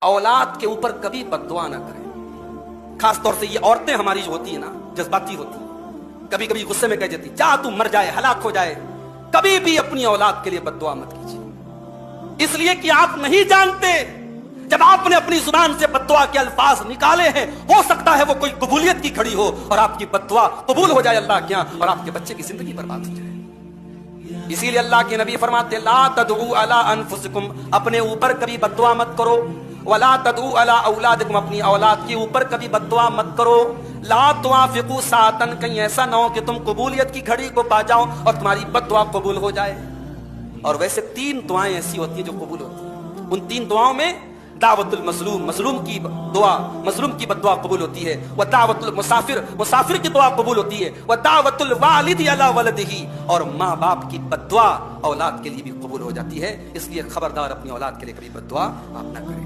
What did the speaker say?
औलाद के ऊपर कभी बद्दुआ ना करें। खास तौर से ये औरतें हमारी जो होती है ना, जज्बाती होती है, कभी कभी गुस्से में कह देती जा तू मर जाए, हलाक हो जाए। कभी भी अपनी औलाद के लिए बद्दुआ मत कीजिए, इसलिए कि आप नहीं जानते जब आपने अपनी जुबान से बद्दुआ के अल्फाज निकाले हैं, हो सकता है वो कोई कबूलियत की खड़ी हो और आपकी बद्दुआ कबूल हो जाए अल्लाह के यहां और आपके बच्चे की जिंदगी बर्बाद हो जाए। इसीलिए अल्लाह के नबी फरमाते ला तदऊ अला अनफुसिकुम, अपने ऊपर कभी बद्दुआ मत करो, वला तदऊ अला औलादिकुम, अपनी औलाद के ऊपर कभी बद्दुआ मत करो। ला तुआफिकू सातन, कहीं ऐसा ना हो कि तुम कबूलियत की घड़ी को पा जाओ और तुम्हारी बद्दुआ कबूल हो जाए। और वैसे 3 दुआएं ऐसी होती हैं जो कबूल होती हैं। उन 3 दुआओं में दावतुल मजलूम, मजलूम की दुआ, मजलूम की बद्दुआ कबूल होती है। व दावतुल मुसाफिर, मुसाफिर की दुआ कबूल होती है। व दावतुल वालिद अला वलदिही, और माँ बाप की बद्दुआ औलाद के लिए भी कबूल हो जाती है। इसलिए खबरदार अपनी औलाद के लिए कभी बद्दुआ आप ना करें।